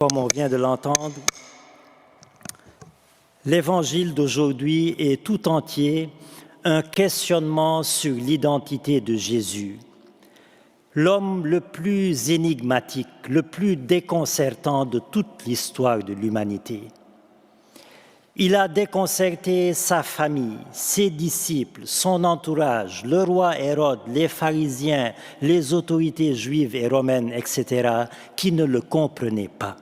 Comme on vient de l'entendre, l'Évangile d'aujourd'hui est tout entier un questionnement sur l'identité de Jésus, l'homme le plus énigmatique, le plus déconcertant de toute l'histoire de l'humanité. Il a déconcerté sa famille, ses disciples, son entourage, le roi Hérode, les pharisiens, les autorités juives et romaines, etc., qui ne le comprenaient pas.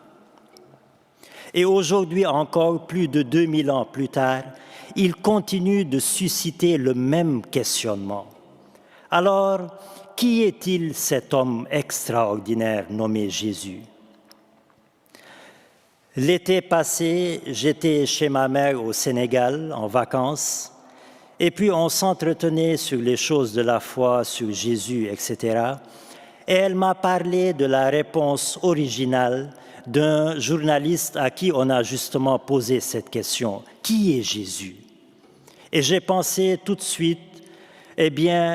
Et aujourd'hui encore, plus de 2000 ans plus tard, il continue de susciter le même questionnement. Alors, qui est-il cet homme extraordinaire nommé Jésus? L'été passé, j'étais chez ma mère au Sénégal en vacances, et puis on s'entretenait sur les choses de la foi, sur Jésus, etc. Et elle m'a parlé de la réponse originale d'un journaliste à qui on a justement posé cette question. Qui est Jésus? Et j'ai pensé tout de suite,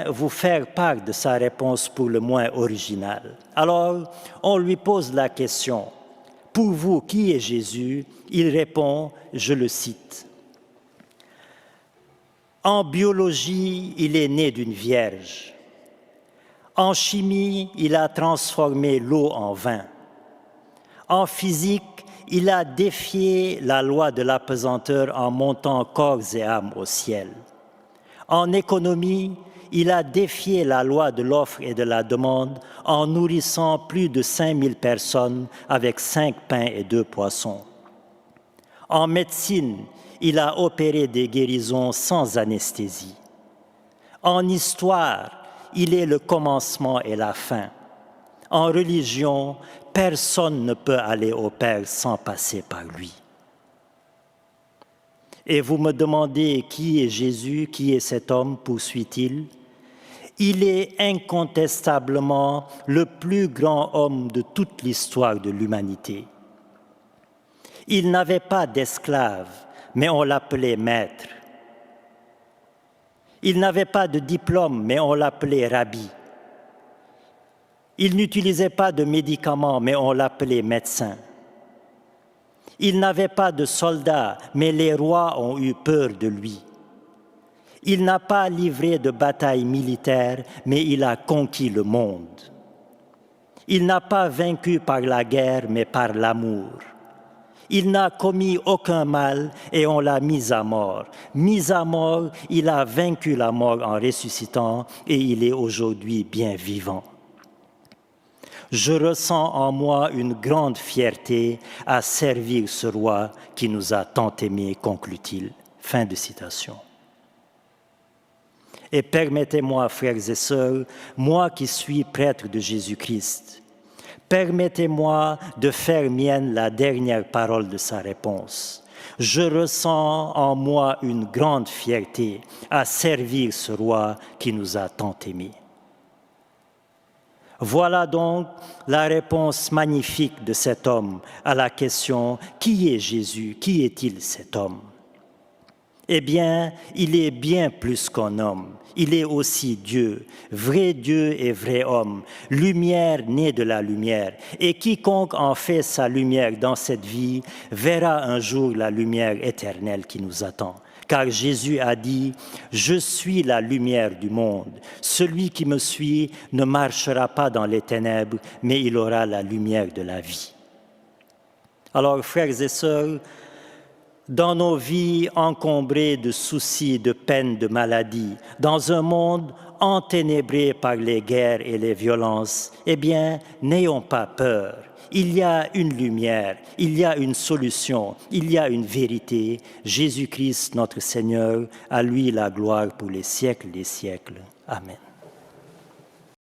vous faire part de sa réponse pour le moins originale. Alors, on lui pose la question. Pour vous, qui est Jésus? Il répond, je le cite. En biologie, il est né d'une vierge. En chimie, il a transformé l'eau en vin. En physique, il a défié la loi de l'apesanteur en montant corps et âme au ciel. En économie, il a défié la loi de l'offre et de la demande en nourrissant plus de 5000 personnes avec 5 pains et 2 poissons. En médecine, il a opéré des guérisons sans anesthésie. En histoire, il est le commencement et la fin. En religion, personne ne peut aller au Père sans passer par lui. Et vous me demandez qui est Jésus, qui est cet homme, poursuit-il? Il est incontestablement le plus grand homme de toute l'histoire de l'humanité. Il n'avait pas d'esclave, mais on l'appelait maître. Il n'avait pas de diplôme, mais on l'appelait rabbi. Il n'utilisait pas de médicaments, mais on l'appelait médecin. Il n'avait pas de soldats, mais les rois ont eu peur de lui. Il n'a pas livré de bataille militaire, mais il a conquis le monde. Il n'a pas vaincu par la guerre, mais par l'amour. Il n'a commis aucun mal et on l'a mis à mort. Mis à mort, il a vaincu la mort en ressuscitant et il est aujourd'hui bien vivant. Je ressens en moi une grande fierté à servir ce roi qui nous a tant aimés, conclut-il. Fin de citation. Et permettez-moi, frères et sœurs, moi qui suis prêtre de Jésus-Christ, permettez-moi de faire mienne la dernière parole de sa réponse. Je ressens en moi une grande fierté à servir ce roi qui nous a tant aimés. Voilà donc la réponse magnifique de cet homme à la question « Qui est Jésus? Qui est-il cet homme ?» Eh bien, il est bien plus qu'un homme. Il est aussi Dieu et vrai homme, lumière née de la lumière. Et quiconque en fait sa lumière dans cette vie verra un jour la lumière éternelle qui nous attend. Car Jésus a dit « Je suis la lumière du monde. Celui qui me suit ne marchera pas dans les ténèbres, mais il aura la lumière de la vie. » Alors, frères et sœurs, dans nos vies encombrées de soucis, de peines, de maladies, dans un monde enténébré par les guerres et les violences, n'ayons pas peur. Il y a une lumière, il y a une solution, il y a une vérité. Jésus-Christ, notre Seigneur, à lui la gloire pour les siècles des siècles. Amen.